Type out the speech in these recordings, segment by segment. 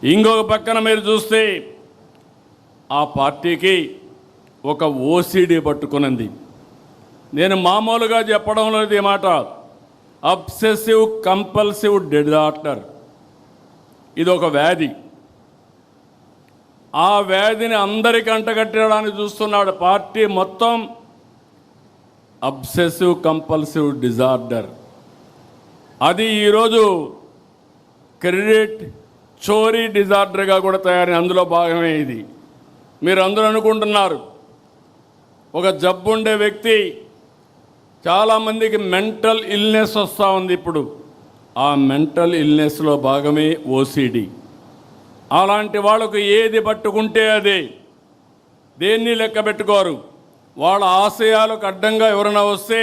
ఇంకొక పక్కన మీరు చూస్తే ఆ పార్టీకి ఒక ఓసిడి పట్టుకున్నది. నేను మామూలుగా చెప్పడం లేదు ఈ మాట. అబ్సెసివ్ కంపల్సివ్ డిజార్డర్, ఇది ఒక వ్యాధి. ఆ వ్యాధిని అందరికీ అంటగట్టడానికి చూస్తున్నాడు పార్టీ మొత్తం. అబ్సెసివ్ కంపల్సివ్ డిజార్డర్ అది ఈరోజు క్రెడిట్ చోరీ డిజార్డర్గా కూడా తయారైన అందులో భాగమే ఇది. మీరు అందరూ అనుకుంటున్నారు ఒక జబ్బు ఉండే వ్యక్తి, చాలామందికి మెంటల్ ఇల్నెస్ వస్తూ ఉంది. ఇప్పుడు ఆ మెంటల్ ఇల్నెస్లో భాగమే ఓసిడి. అలాంటి వాళ్ళకు ఏది పట్టుకుంటే అదే, దేన్ని లెక్క పెట్టుకోరు. వాళ్ళ ఆశయాలకు అడ్డంగా ఎవరైనా వస్తే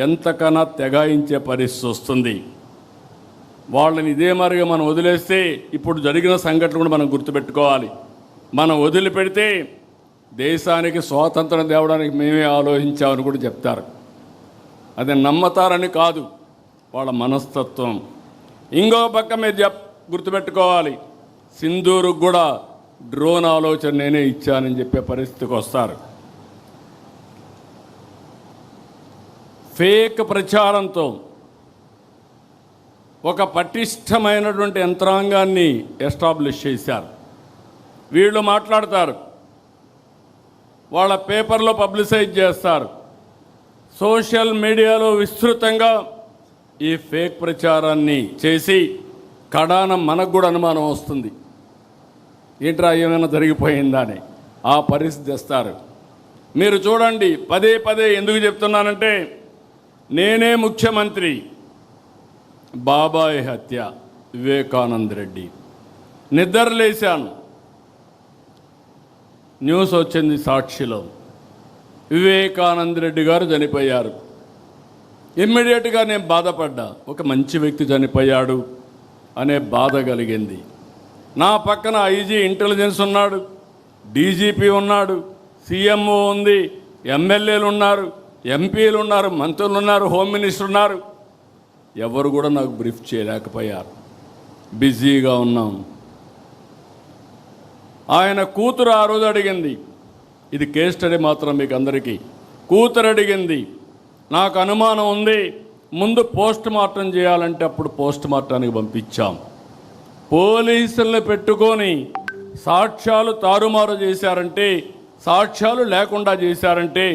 ఎంతకన్నా తెగాయించే పరిస్థితి వస్తుంది. వాళ్ళని ఇదే మరిగా మనం వదిలేస్తే, ఇప్పుడు జరిగిన సంఘటనలు కూడా మనం గుర్తుపెట్టుకోవాలి. మనం వదిలిపెడితే దేశానికి స్వాతంత్రం తేవడానికి మేమే ఆలోచించామని కూడా చెప్తారు. అది నమ్మతారని కాదు, వాళ్ళ మనస్తత్వం. ఇంకో పక్క మీరు గుర్తుపెట్టుకోవాలి, సింధూరుకు కూడా డ్రోన్ ఆలోచన నేనే ఇచ్చానని చెప్పే పరిస్థితికి వస్తారు. ఫేక్ ప్రచారంతో ఒక పటిష్టమైనటువంటి యంత్రాంగాన్ని ఎస్టాబ్లిష్ చేశారు. వీళ్ళు మాట్లాడతారు, వాళ్ళ పేపర్లో పబ్లిసైజ్ చేస్తారు, సోషల్ మీడియాలో విస్తృతంగా ఈ ఫేక్ ప్రచారాన్ని చేసి కడాన మనకు కూడా అనుమానం వస్తుంది, ఏంట్రా ఏమైనా జరిగిపోయిందా అని. ఆ పరిస్థితి తెస్తారు. మీరు చూడండి, పదే పదే ఎందుకు చెప్తున్నానంటే, నేనే ముఖ్యమంత్రి, బాబాయ్ హత్య, వివేకానంద రెడ్డి. నిద్రలేశాను, న్యూస్ వచ్చింది సాక్షిలో, వివేకానంద రెడ్డి గారు చనిపోయారు. ఇమ్మీడియట్గా నేను బాధపడ్డా, ఒక మంచి వ్యక్తి చనిపోయాడు అనే బాధ కలిగింది. నా పక్కన ఐజీ ఇంటెలిజెన్స్ ఉన్నాడు, డీజీపీ ఉన్నాడు, సీఎంఓ ఉంది, ఎమ్మెల్యేలు ఉన్నారు, ఎంపీలు ఉన్నారు, మంత్రులు ఉన్నారు, హోమ్ మినిస్టర్ ఉన్నారు. ఎవరు కూడా నాకు బ్రీఫ్ చేయలేకపోయారు, బిజీగా ఉన్నాం. ఆయన కూతురు ఆ రోజు అడిగింది, ఇది కేస్ స్టడీ మాత్రం మీకు అందరికీ, కూతురు అడిగింది, నాకు అనుమానం ఉంది, ముందు పోస్ట్ మార్టం చేయాలంటే అప్పుడు పోస్ట్ మార్టానికి పంపించాం. పోలీసులను పెట్టుకొని సాక్ష్యాలు తారుమారు చేశారంటే, సాక్ష్యాలు లేకుండా చేశారంటే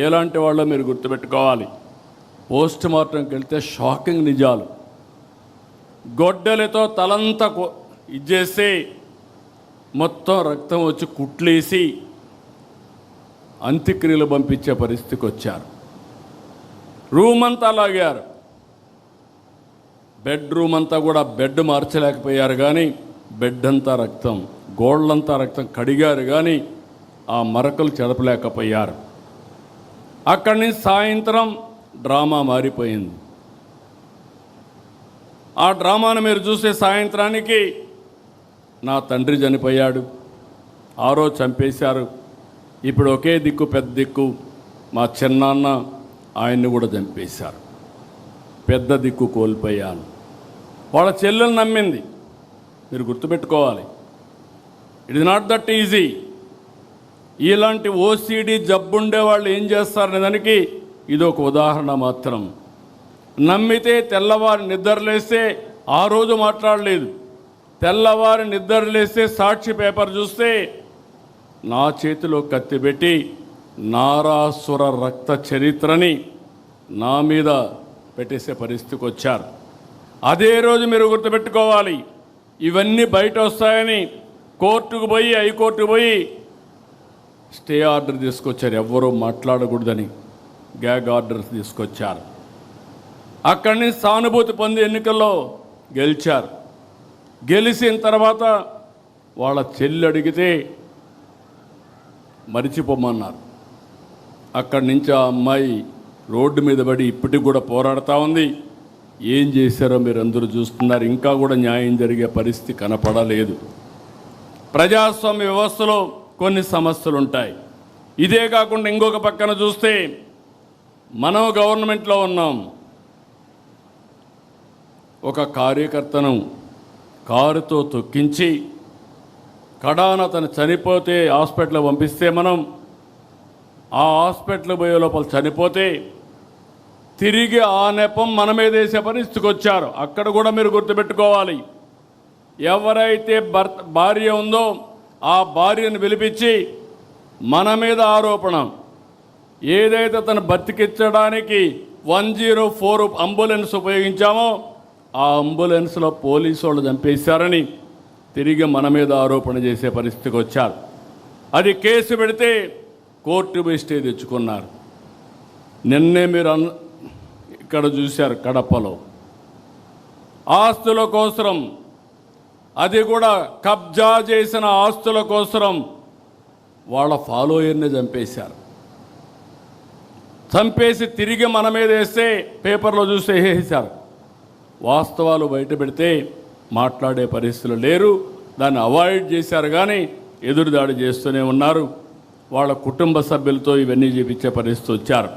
ఎలాంటి వాళ్ళో మీరు గుర్తుపెట్టుకోవాలి. పోస్ట్ మార్టంకి వెళ్తే షాకింగ్ నిజాలు. గొడ్డలతో తలంతా ఇచ్చేస్తే మొత్తం రక్తం వచ్చి కుట్లేసి అంత్యక్రియలు పంపించే పరిస్థితికి వచ్చారు. రూమ్ అంతా లాగారు, బెడ్రూమ్ అంతా కూడా బెడ్ మార్చలేకపోయారు, కానీ బెడ్ అంతా రక్తం, గోళ్ళంతా రక్తం కడిగారు, కానీ ఆ మరకలు చెదపలేకపోయారు. అక్కడి నుంచి సాయంత్రం డ్రామా మారిపోయింది. ఆ డ్రామాను మీరు చూసే సాయంత్రానికి నా తండ్రి చనిపోయాడు, ఆ రోజు చంపేశారు, ఇప్పుడు ఒకే దిక్కు పెద్ద దిక్కు మా చిన్నాన్న, ఆయన్ని కూడా చంపేశారు, పెద్ద దిక్కు కోల్పోయాను. వాళ్ళ చెల్లెలు నమ్మింది. మీరు గుర్తుపెట్టుకోవాలి, it is not that easy. ఇలాంటి ఓసిడి జబ్బుండే వాళ్ళు ఏం చేస్తారనే దానికి ఇది ఒక ఉదాహరణ మాత్రం. నమ్మితే తెల్లవారు నిద్రలేస్తే ఆ రోజు మాట్లాడలేదు, తెల్లవారు నిద్రలేస్తే సాక్షి పేపర్ చూస్తే నా చేతిలో కత్తి పెట్టి నారాసుర రక్త చరిత్రని నా మీద పెట్టేసే పరిస్థితికి వచ్చారు. అదే రోజు మీరు గుర్తుపెట్టుకోవాలి, ఇవన్నీ బయట వస్తాయని కోర్టుకు పోయి, హైకోర్టుకు పోయి స్టే ఆర్డర్ తీసుకొచ్చారు, ఎవ్వరూ మాట్లాడకూడదని గ్యాగ్ ఆర్డర్స్ తీసుకొచ్చారు. అక్కడి నుంచి సానుభూతి పొంది ఎన్నికల్లో గెలిచారు. గెలిచిన తర్వాత వాళ్ళ చెల్లి అడిగితే మరిచిపోమన్నారు. అక్కడి నుంచి ఆ అమ్మాయి రోడ్డు మీద పడి ఇప్పటికి కూడా పోరాడుతూ ఉంది. ఏం చేశారో మీరు అందరూ చూస్తున్నారు. ఇంకా కూడా న్యాయం జరిగే పరిస్థితి కనపడలేదు. ప్రజాస్వామ్య వ్యవస్థలో కొన్ని సమస్యలు ఉంటాయి. ఇదే కాకుండా ఇంకొక పక్కన చూస్తే మనం గవర్నమెంట్లో ఉన్నాం. ఒక కార్యకర్తను కారుతో తొక్కించి కడాన అతను చనిపోతే హాస్పిటల్ పంపిస్తే మనం ఆ హాస్పిటల్ పోయే లోపల చనిపోతే తిరిగి ఆ నెపం మన మీద వేసే పరిస్థితికి వచ్చారు. అక్కడ కూడా మీరు గుర్తుపెట్టుకోవాలి. ఎవరైతే భార్య ఉందో ఆ భార్యను పిలిపించి మన మీద ఆరోపణ, ఏదైతే తను బతికించడానికి 104 అంబులెన్స్ ఉపయోగించామో ఆ అంబులెన్స్లో పోలీసు వాళ్ళు చంపేశారని తిరిగి మన మీద ఆరోపణ చేసే పరిస్థితికి వచ్చారు. అది కేసు పెడితే కోర్టు పోయి స్టే తెచ్చుకున్నారు. నిన్నే మీరు ఇక్కడ చూశారు కడపలో ఆస్తుల కోసం, అది కూడా కబ్జా చేసిన ఆస్తుల కోసం వాళ్ళ ఫాలోయర్ని చంపేశారు. చంపేసి తిరిగి మన మీద వేస్తే పేపర్లో చూస్తే వేసేశారు. వాస్తవాలు బయట పెడితే మాట్లాడే పరిస్థితులు లేరు. దాన్ని అవాయిడ్ చేశారు కానీ ఎదురుదాడి చేస్తూనే ఉన్నారు. వాళ్ళ కుటుంబ సభ్యులతో ఇవన్నీ చేపించే పరిస్థితి వచ్చారు.